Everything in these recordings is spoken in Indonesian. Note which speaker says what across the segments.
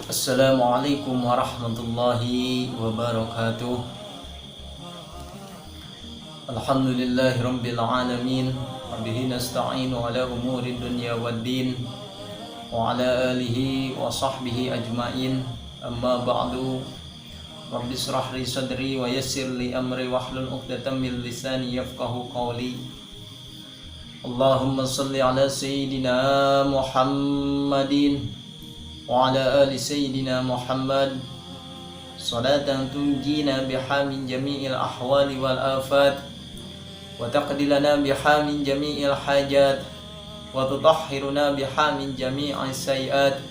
Speaker 1: Assalamualaikum warahmatullahi wabarakatuh. Alhamdulillahi rabbil alamin. Wabihi nasta'inu ala umuri dunya waddin. Wa ala alihi wa sahbihi ajma'in. Amma ba'du. Rabbi israh li sadri wa yassir li amri wahlul 'uqdatam min lisani yafqahu qawli. Allahumma salli ala sayyidina Muhammadin wa ala ali sayyidina Muhammad salatan tunjina biha min jami'il ahwali wal afat wa taqdi lana biha min jami'il hajat wa tutahhiruna biha min jami'is sayiat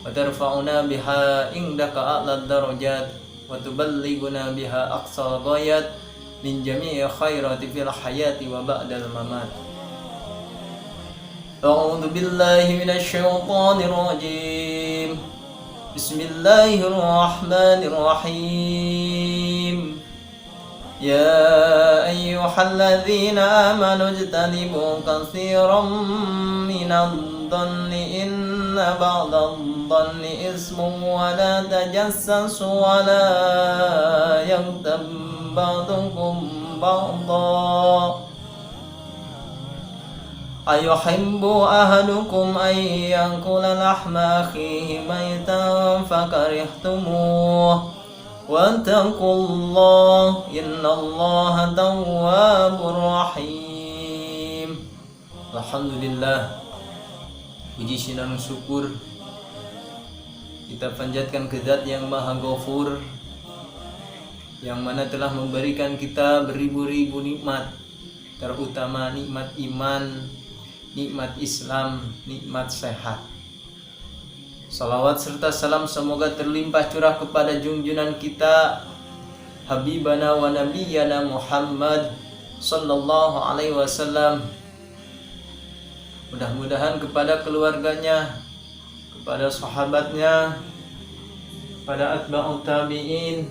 Speaker 1: wa tarfa'una biha indaka a'la darajat wa tuballighuna biha aqsal ghayat min jami'i khairati fil hayati wa ba'dal mamat. A'udzu billahi minasy syaithanir rajim. Bismillahirrahmanirrahim. Ya ayyuhalladzina amanu ijtanibu katsiran minadh-dhanni inna ba'dadh-dhanni ismun wa la tajassasu wa la yaghtab ba'dukum ba'dha. Ayuhibbu ahadukum an yakula lahma akhihi maytan fakarihtumuh wattaqullah innallaha tawwabur rahim. Alhamdulillah, puji syukur syukur kita panjatkan ke Zat yang Maha Ghafur, yang mana telah memberikan kita beribu-ribu nikmat, terutama nikmat iman, nikmat Islam, nikmat sehat. Salawat serta salam semoga terlimpah curah kepada junjungan kita Habibana wa Nabiyyana Muhammad sallallahu alaihi wasallam. Mudah-mudahan kepada keluarganya, kepada sahabatnya, kepada atba'ut tabi'in,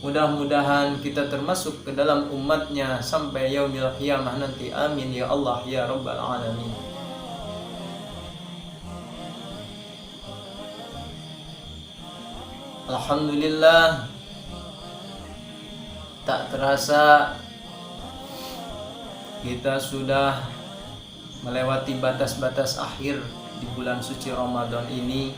Speaker 1: mudah-mudahan kita termasuk ke dalam umatnya sampai yaumil qiyamah nanti. Amin ya Allah ya rabbal alamin. Alhamdulillah, tak terasa kita sudah melewati batas-batas akhir di bulan suci Ramadan ini,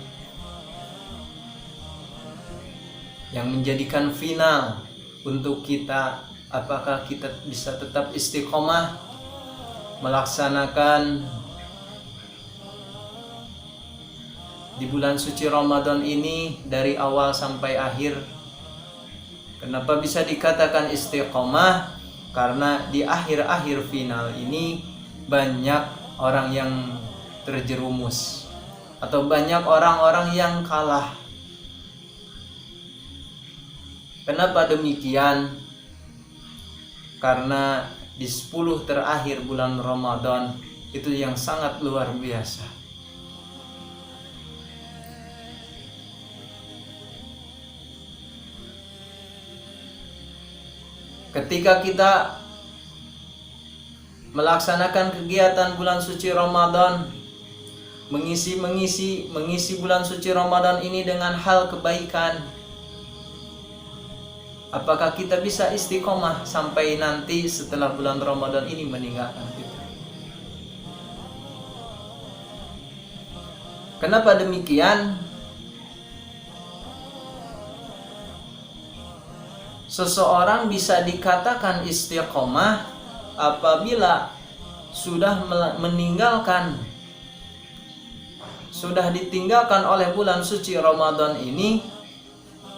Speaker 1: yang menjadikan final untuk kita apakah kita bisa tetap istiqomah melaksanakan di bulan suci Ramadan ini dari awal sampai akhir. Kenapa bisa dikatakan istiqomah? Karena di akhir-akhir final ini banyak orang yang terjerumus atau banyak orang-orang yang kalah. Kenapa demikian? Karena di 10 terakhir bulan Ramadan itu yang sangat luar biasa. Ketika kita melaksanakan kegiatan bulan suci Ramadan, mengisi bulan suci Ramadan ini dengan hal kebaikan, apakah kita bisa istiqomah sampai nanti setelah bulan Ramadan ini meninggalkan kita? Kenapa demikian? Seseorang bisa dikatakan istiqomah apabila sudah meninggalkan, sudah ditinggalkan oleh bulan suci Ramadan ini,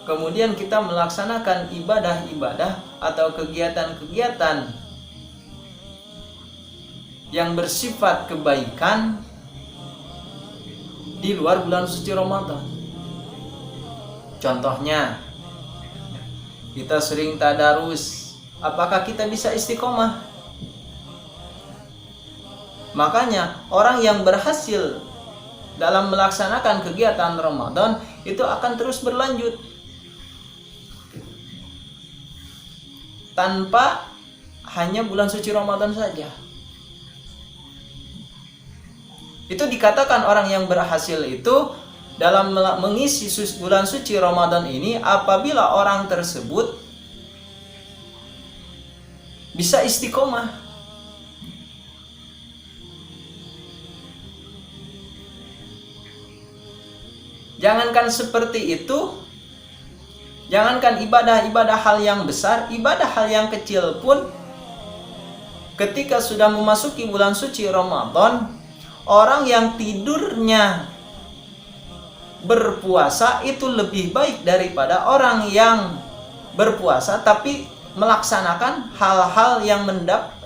Speaker 1: kemudian kita melaksanakan ibadah-ibadah atau kegiatan-kegiatan yang bersifat kebaikan di luar bulan suci Ramadan. Contohnya, kita sering tadarus, apakah kita bisa istiqomah? Makanya orang yang berhasil dalam melaksanakan kegiatan Ramadan itu akan terus berlanjut tanpa hanya bulan suci Ramadan saja. Itu dikatakan orang yang berhasil itu dalam mengisi bulan suci Ramadan ini apabila orang tersebut bisa istiqomah. Jangankan seperti itu, jangankan ibadah hal yang besar, ibadah hal yang kecil pun ketika sudah memasuki bulan suci Ramadan, orang yang tidurnya berpuasa itu lebih baik daripada orang yang berpuasa tapi melaksanakan hal-hal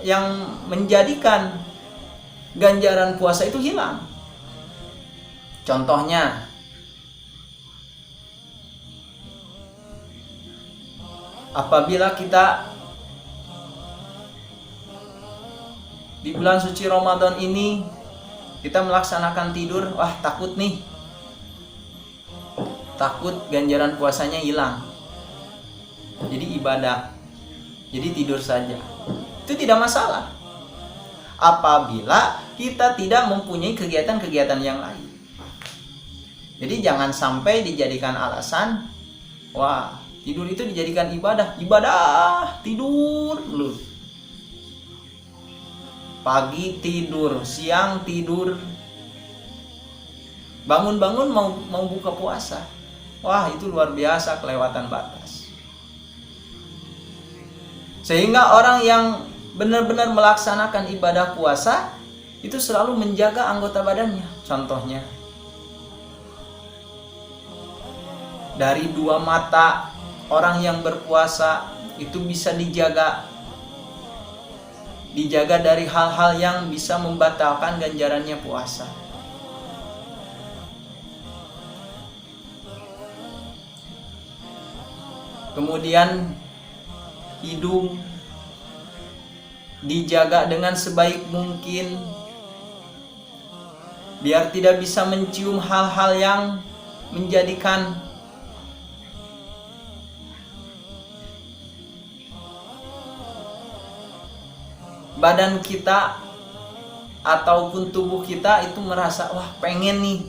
Speaker 1: yang menjadikan ganjaran puasa itu hilang. Contohnya, apabila kita di bulan suci Ramadan ini kita melaksanakan tidur, wah takut nih, takut ganjaran puasanya hilang, jadi ibadah, jadi tidur saja, itu tidak masalah apabila kita tidak mempunyai kegiatan-kegiatan yang lain. Jadi jangan sampai dijadikan alasan, wah tidur itu dijadikan ibadah tidur lu. Pagi tidur, siang tidur, bangun-bangun mau buka puasa. Wah, itu luar biasa, kelewatan batas. Sehingga orang yang benar-benar melaksanakan ibadah puasa itu selalu menjaga anggota badannya. Contohnya, dari dua mata orang yang berpuasa itu bisa dijaga dari hal-hal yang bisa membatalkan ganjarannya puasa. Kemudian hidung dijaga dengan sebaik mungkin biar tidak bisa mencium hal-hal yang menjadikan badan kita ataupun tubuh kita itu merasa, wah pengen nih.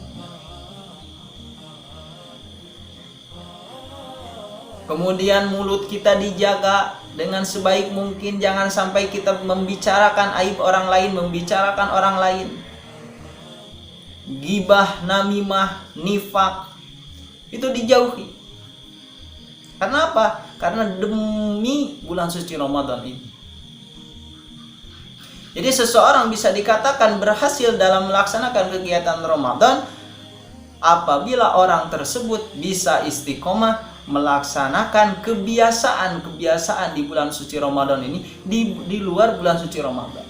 Speaker 1: Kemudian mulut kita dijaga dengan sebaik mungkin, jangan sampai kita membicarakan aib orang lain, membicarakan orang lain. Gibah, namimah, nifak itu dijauhi. Karena apa? Karena demi bulan suci Ramadan ini. Jadi seseorang bisa dikatakan berhasil dalam melaksanakan kegiatan Ramadan apabila orang tersebut bisa istiqomah melaksanakan kebiasaan-kebiasaan di bulan suci Ramadan ini di luar bulan suci Ramadan.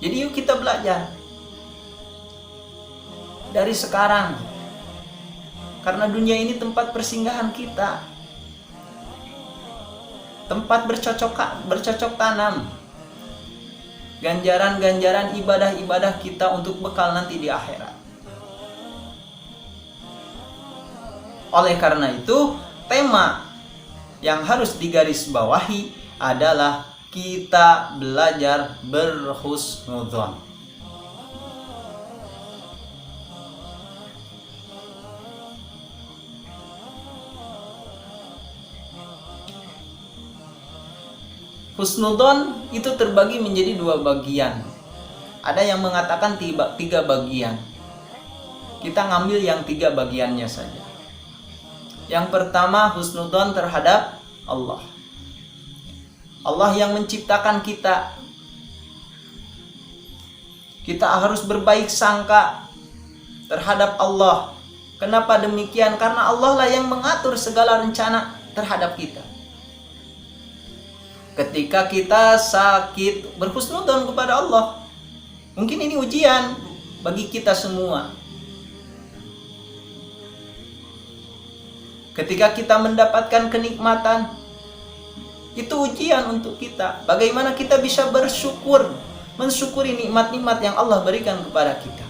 Speaker 1: Jadi yuk kita belajar dari sekarang, karena dunia ini tempat persinggahan kita, tempat bercocok tanam ganjaran-ganjaran ibadah-ibadah kita untuk bekal nanti di akhirat. Oleh karena itu, tema yang harus digarisbawahi adalah kita belajar berhusnudzon. Husnudzon itu terbagi menjadi dua bagian. Ada yang mengatakan tiga bagian. Kita ngambil yang tiga bagiannya saja. Yang pertama, husnudzon terhadap Allah. Allah yang menciptakan kita. Kita harus berbaik sangka terhadap Allah. Kenapa demikian? Karena Allah lah yang mengatur segala rencana terhadap kita. Ketika kita sakit, berhusnudzon kepada Allah. Mungkin ini ujian bagi kita semua. Ketika kita mendapatkan kenikmatan, itu ujian untuk kita. Bagaimana kita bisa bersyukur, mensyukuri nikmat-nikmat yang Allah berikan kepada kita.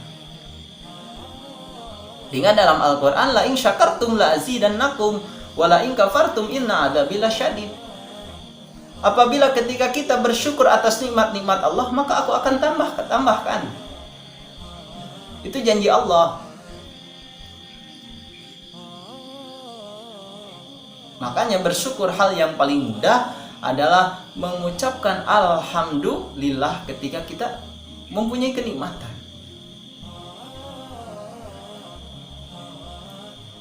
Speaker 1: Ingat dalam Al-Quran, la in syakartum la azidannakum wa la in kafartum inna adzabi lasyadid. Apabila ketika kita bersyukur atas nikmat-nikmat Allah, maka aku akan tambahkan. Itu janji Allah. Makanya bersyukur hal yang paling mudah adalah mengucapkan alhamdulillah ketika kita mempunyai kenikmatan.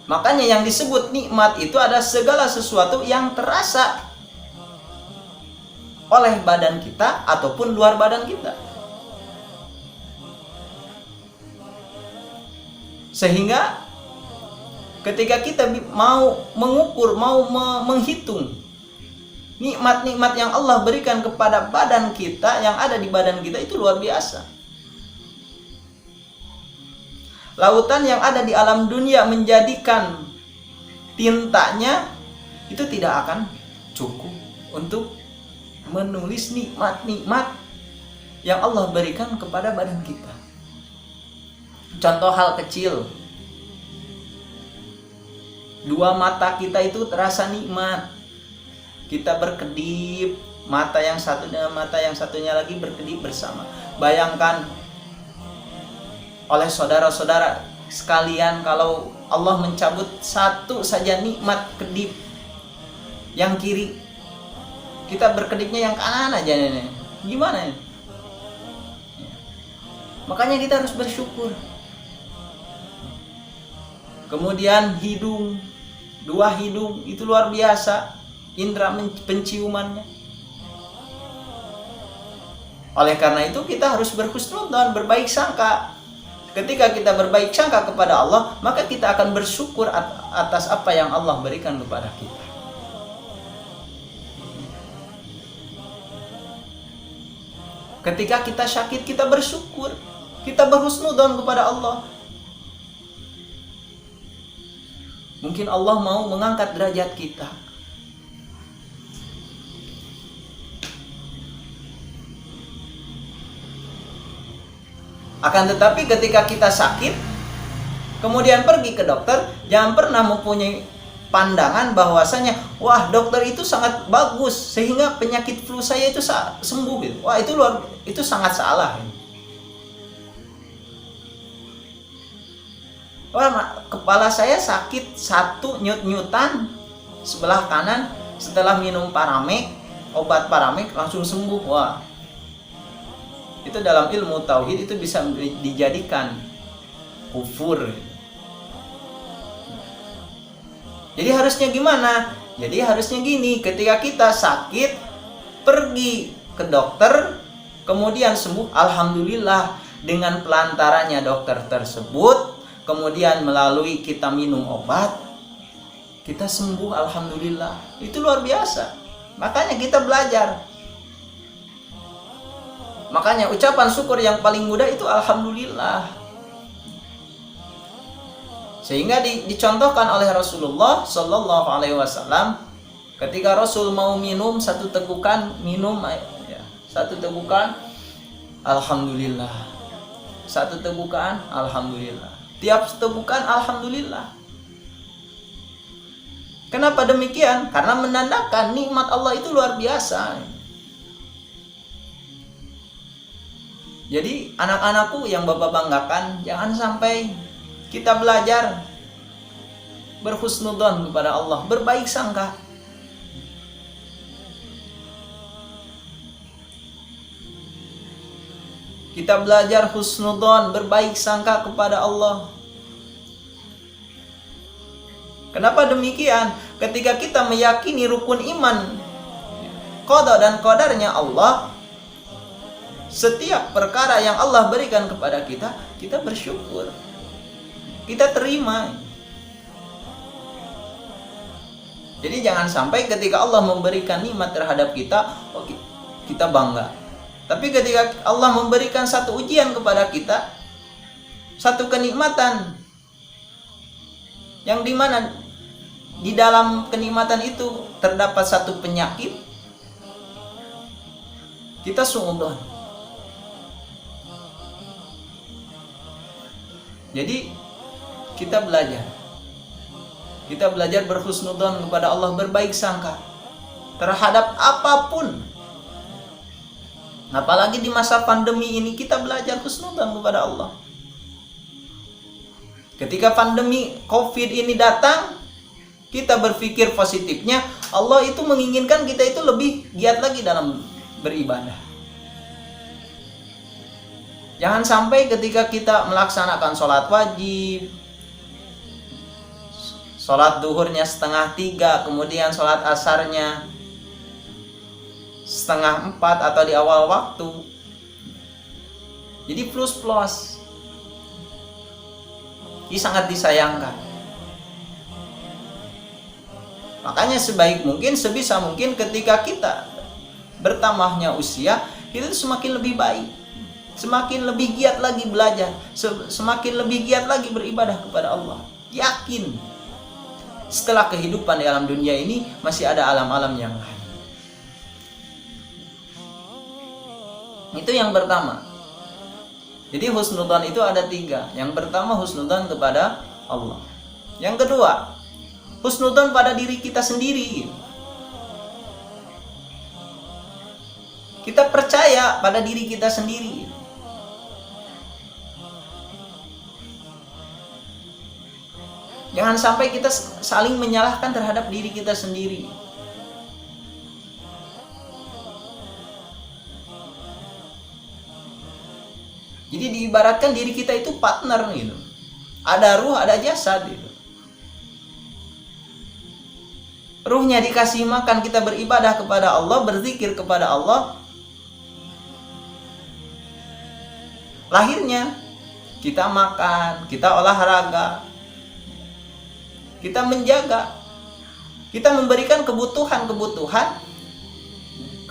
Speaker 1: Makanya yang disebut nikmat itu ada segala sesuatu yang terasa oleh badan kita ataupun luar badan kita. Sehingga ketika kita mau mengukur, mau menghitung nikmat-nikmat yang Allah berikan kepada badan kita, yang ada di badan kita itu luar biasa. Lautan yang ada di alam dunia menjadikan tintanya itu tidak akan cukup untuk menulis nikmat-nikmat yang Allah berikan kepada badan kita. Contoh hal kecil, dua mata kita itu terasa nikmat. Kita berkedip, mata yang satu dengan mata yang satunya lagi berkedip bersama. Bayangkan oleh saudara-saudara sekalian, kalau Allah mencabut satu saja nikmat kedip yang kiri, kita berkedipnya yang kanan aja nih. Gimana ini? Makanya kita harus bersyukur. Kemudian hidung, dua hidung itu luar biasa, indera penciumannya. Oleh karena itu kita harus berhusnudzon, berbaik sangka. Ketika kita berbaik sangka kepada Allah, maka kita akan bersyukur atas apa yang Allah berikan kepada kita. Ketika kita sakit, kita bersyukur, kita berhusnudzon kepada Allah. Mungkin Allah mau mengangkat derajat kita. Akan tetapi ketika kita sakit, kemudian pergi ke dokter, jangan pernah mempunyai pandangan bahwasanya, wah dokter itu sangat bagus sehingga penyakit flu saya itu sembuh gitu. Wah itu sangat salah. Wah kepala saya sakit satu nyut-nyutan sebelah kanan, setelah minum Paramek, obat Paramek langsung sembuh. Wah, itu dalam ilmu tauhid itu bisa dijadikan kufur. Jadi harusnya gimana? Jadi harusnya gini, ketika kita sakit pergi ke dokter, kemudian sembuh, alhamdulillah, dengan pelantarannya dokter tersebut, kemudian melalui kita minum obat, kita sembuh, alhamdulillah. Itu luar biasa. Makanya kita belajar. Makanya ucapan syukur yang paling mudah itu alhamdulillah. Sehingga dicontohkan oleh Rasulullah Shallallahu Alaihi Wasallam, ketika Rasul mau minum satu tegukan, satu tegukan, alhamdulillah. Satu tegukan, alhamdulillah. Tiap tegukan, alhamdulillah. Kenapa demikian? Karena menandakan nikmat Allah itu luar biasa. Jadi anak-anakku yang Bapak banggakan, jangan sampai kita belajar berhusnudzon kepada Allah, berbaik sangka. Kita belajar husnudzon, berbaik sangka kepada Allah. Kenapa demikian? Ketika kita meyakini rukun iman, qada dan qadarnya Allah, setiap perkara yang Allah berikan kepada kita, kita bersyukur, kita terima. Jadi jangan sampai ketika Allah memberikan nikmat terhadap kita, kita bangga. Tapi ketika Allah memberikan satu ujian kepada kita, satu kenikmatan, yang dimana di dalam kenikmatan itu terdapat satu penyakit, kita suudzon. Jadi kita belajar berhusnudzon kepada Allah, berbaik sangka terhadap apapun. Apalagi di masa pandemi ini kita belajar husnudzon kepada Allah. Ketika pandemi COVID ini datang, kita berpikir positifnya, Allah itu menginginkan kita itu lebih giat lagi dalam beribadah. Jangan sampai ketika kita melaksanakan sholat wajib, sholat duhurnya 2:30, kemudian sholat asarnya 3:30 atau di awal waktu, jadi plus. Ini sangat disayangkan. Makanya sebaik mungkin, sebisa mungkin ketika kita bertambahnya usia, kita semakin lebih baik, semakin lebih giat lagi belajar, semakin lebih giat lagi beribadah kepada Allah. Yakin setelah kehidupan di alam dunia ini masih ada alam-alam yang lain. Itu yang pertama. Jadi husnudzon itu ada 3. Yang pertama husnudzon kepada Allah. Yang kedua, husnudzon pada diri kita sendiri. Kita percaya pada diri kita sendiri. Jangan sampai kita saling menyalahkan terhadap diri kita sendiri. Jadi diibaratkan diri kita itu partner gitu. Ada ruh, ada jasad gitu. Ruhnya dikasih makan, kita beribadah kepada Allah, berzikir kepada Allah. Lahirnya kita makan, kita olahraga, kita menjaga, kita memberikan kebutuhan-kebutuhan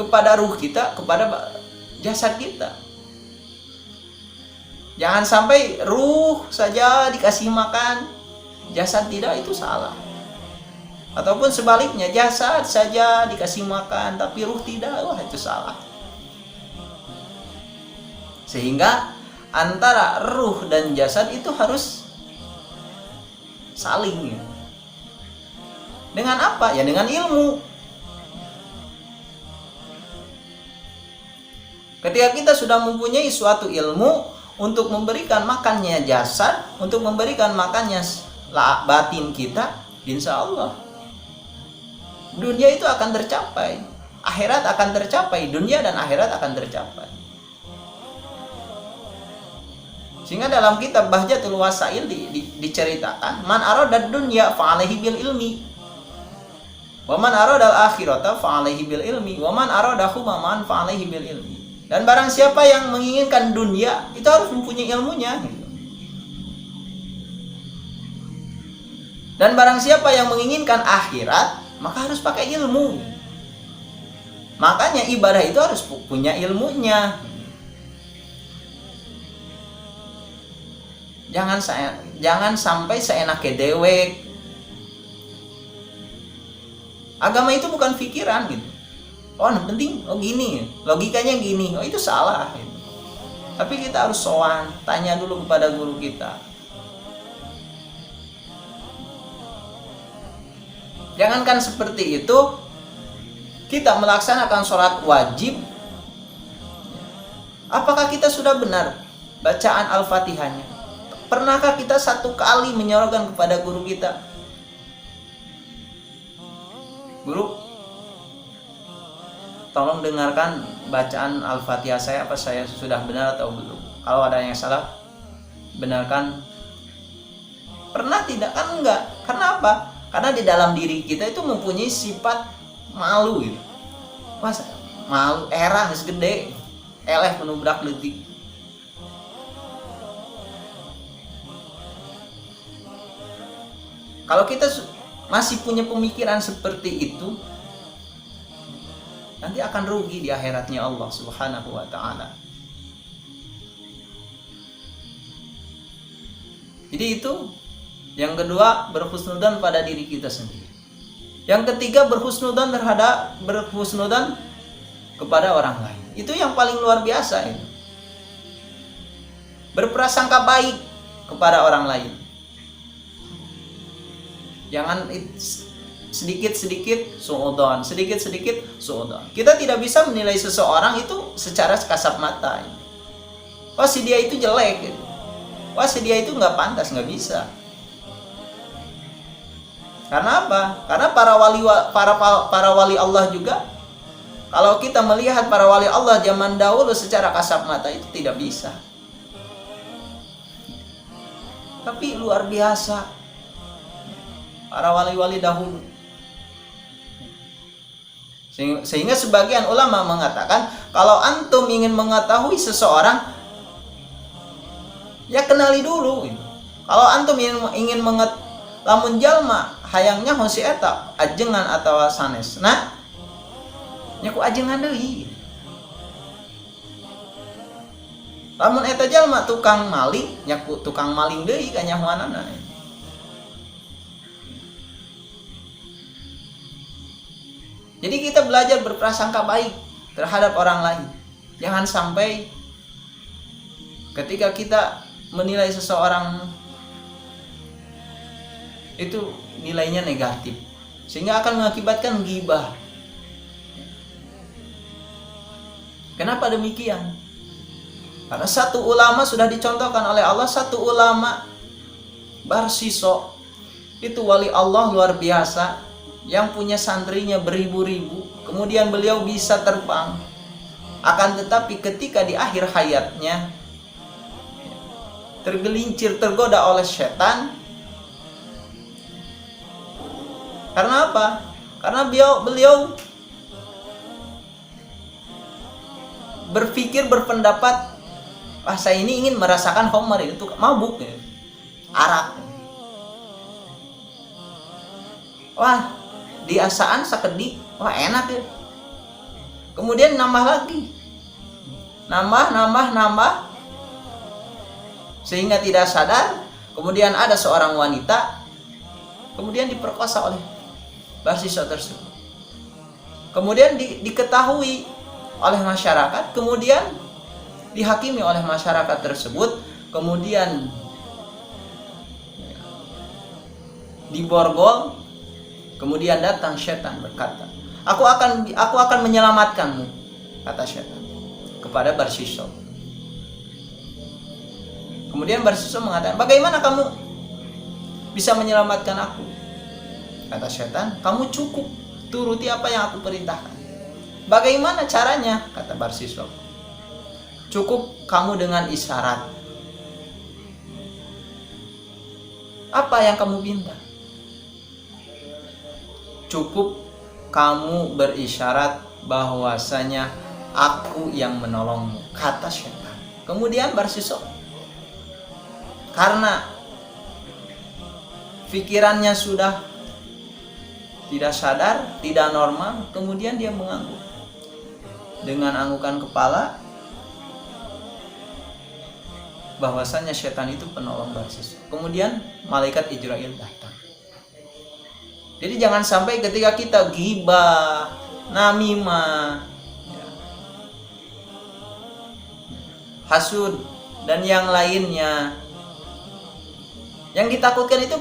Speaker 1: kepada ruh kita, kepada jasad kita. Jangan sampai ruh saja dikasih makan, jasad tidak, itu salah. Ataupun sebaliknya, jasad saja dikasih makan tapi ruh tidak, wah itu salah. Sehingga antara ruh dan jasad itu harus saling. Dengan apa? Ya dengan ilmu. Ketika kita sudah mempunyai suatu ilmu untuk memberikan makannya jasad, untuk memberikan makannya batin kita, insya Allah dunia itu akan tercapai, akhirat akan tercapai, dunia dan akhirat akan tercapai. Sehingga dalam kitab Bahjatul Wasail diceritakan, man arada dunya fa'alaihi bil ilmi, wa man arada al-akhirata fa'alaihi bil ilmi, wa man arada humaman fa'alaihi bil ilmi. Dan barang siapa yang menginginkan dunia, itu harus mempunyai ilmunya. Dan barang siapa yang menginginkan akhirat, maka harus pakai ilmu. Makanya ibadah itu harus punya ilmunya. Jangan sampai seenaknya dewek. Agama itu bukan pikiran gitu. Oh, yang penting, gini, logikanya gini, itu salah. Gitu. Tapi kita harus sowan, tanya dulu kepada guru kita. Jangankan seperti itu, kita melaksanakan sholat wajib, apakah kita sudah benar bacaan Al-Fatihahnya? Pernahkah kita satu kali menyorongkan kepada guru kita? Guru, tolong dengarkan bacaan Al-Fatihah saya, apa saya sudah benar atau belum? Kalau ada yang salah, benarkan. Pernah tidak? Kan enggak. Karena apa? Karena di dalam diri kita itu mempunyai sifat malu gitu. Mas, malu, erah segede, eleh menubrak letik. Kalau kita masih punya pemikiran seperti itu, nanti akan rugi di akhiratnya Allah Subhanahu wa ta'ala. Jadi itu yang kedua, berhusnudzon pada diri kita sendiri. Yang ketiga, berhusnudzon kepada orang lain. Itu yang paling luar biasa itu. Berprasangka baik kepada orang lain. Jangan sedikit-sedikit suudzon, sedikit-sedikit suudzon. Kita tidak bisa menilai seseorang itu secara kasat mata. Wah, si dia itu jelek gitu. Wah, si dia itu nggak pantas, nggak bisa. Karena apa? Karena para wali Allah juga, kalau kita melihat para wali Allah zaman dahulu secara kasat mata itu tidak bisa. Tapi luar biasa para wali-wali dahulu. Sehingga sebagian ulama mengatakan, kalau antum ingin mengetahui seseorang, ya kenali dulu. Kalau antum ingin lamun jalma hayangnya hosi eta ajengan atau sanes, nah nyaku ajengan deui. Lamun eta jalma tukang maling, nyaku tukang maling deui ka nyahuanana. Jadi kita belajar berprasangka baik terhadap orang lain. Jangan sampai ketika kita menilai seseorang itu nilainya negatif, sehingga akan mengakibatkan ghibah. Kenapa demikian? Karena satu ulama sudah dicontohkan oleh Allah, satu ulama Barsiso itu wali Allah luar biasa, yang punya santrinya beribu-ribu, kemudian beliau bisa terbang. Akan tetapi ketika di akhir hayatnya tergelincir, tergoda oleh setan. Karena apa? Karena beliau berpendapat, saya ini ingin merasakan khamar, itu mabuk ya, arak. Wah, diasaan sakedik, wah enak ya. Kemudian nambah lagi, nambah, sehingga tidak sadar. Kemudian ada seorang wanita kemudian diperkosa oleh Barsiso tersebut. Kemudian diketahui oleh masyarakat, kemudian dihakimi oleh masyarakat tersebut, kemudian diborgol. Kemudian datang setan berkata, aku akan menyelamatkanmu, kata setan kepada Barsiso. Kemudian Barsiso mengatakan, bagaimana kamu bisa menyelamatkan aku? Kata setan, kamu cukup turuti apa yang aku perintahkan. Bagaimana caranya? Kata Barsiso, cukup kamu dengan isyarat. Apa yang kamu minta? Cukup kamu berisyarat bahwasanya aku yang menolongmu, kata setan. Kemudian Barsiso, karena pikirannya sudah tidak sadar, tidak normal, kemudian dia mengangguk. Dengan anggukan kepala bahwasanya setan itu penolong Barsiso. Kemudian malaikat Israil datang. Jadi jangan sampai ketika kita ghibah, namimah, hasud dan yang lainnya, yang ditakutkan itu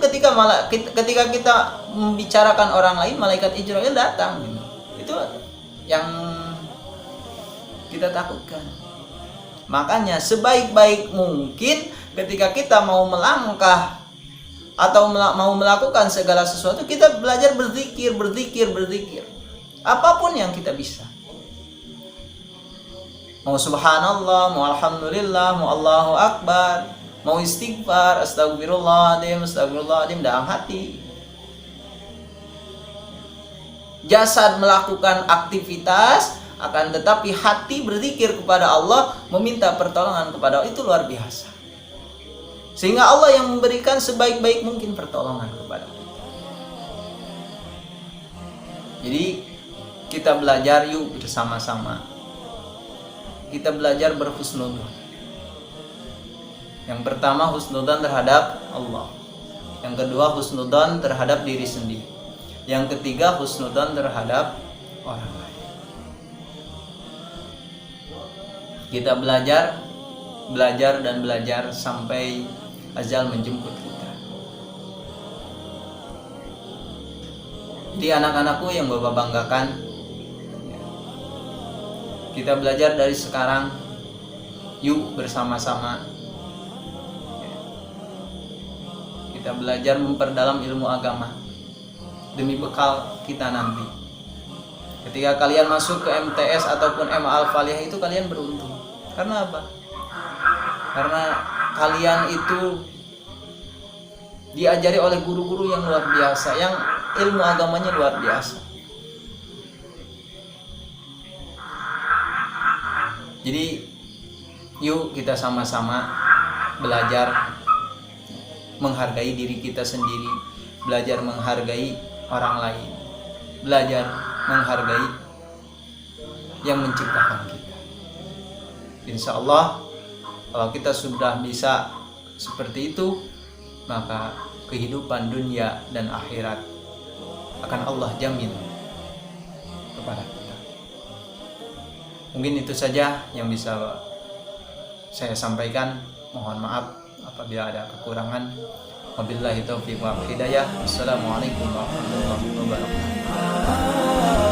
Speaker 1: ketika kita membicarakan orang lain, malaikat Israil datang. Itu yang kita takutkan. Makanya sebaik-baik mungkin ketika kita mau melangkah atau mau melakukan segala sesuatu, kita belajar berzikir. Apapun yang kita bisa. Mau subhanallah, mau alhamdulillah, mau Allahu akbar, mau istighfar, astagfirullahaladzim dalam hati. Jasad melakukan aktivitas, akan tetapi hati berzikir kepada Allah, meminta pertolongan kepada Allah, itu luar biasa. Sehingga Allah yang memberikan sebaik-baik mungkin pertolongan kepada kita. Jadi kita belajar yuk bersama-sama. Kita belajar berhusnudzon. Yang pertama husnudzon terhadap Allah. Yang kedua husnudzon terhadap diri sendiri. Yang ketiga husnudzon terhadap orang lain. Kita belajar sampai ajal menjemput kita. Jadi anak-anakku yang Bapak banggakan, kita belajar dari sekarang, yuk bersama-sama. Kita belajar memperdalam ilmu agama. demi bekal kita nanti. Ketika kalian masuk ke MTS ataupun MA Al-Falihah itu kalian beruntung. Karena apa? Karena kalian itu diajari oleh guru-guru yang luar biasa, yang ilmu agamanya luar biasa. Jadi yuk kita sama-sama belajar menghargai diri kita sendiri, belajar menghargai orang lain, belajar menghargai yang menciptakan kita. Insya Allah kalau kita sudah bisa seperti itu, maka kehidupan dunia dan akhirat akan Allah jamin kepada kita. Mungkin itu saja yang bisa saya sampaikan. Mohon maaf apabila ada kekurangan. Wabillahi taufiq wal hidayah. Wassalamualaikum warahmatullahi wabarakatuh.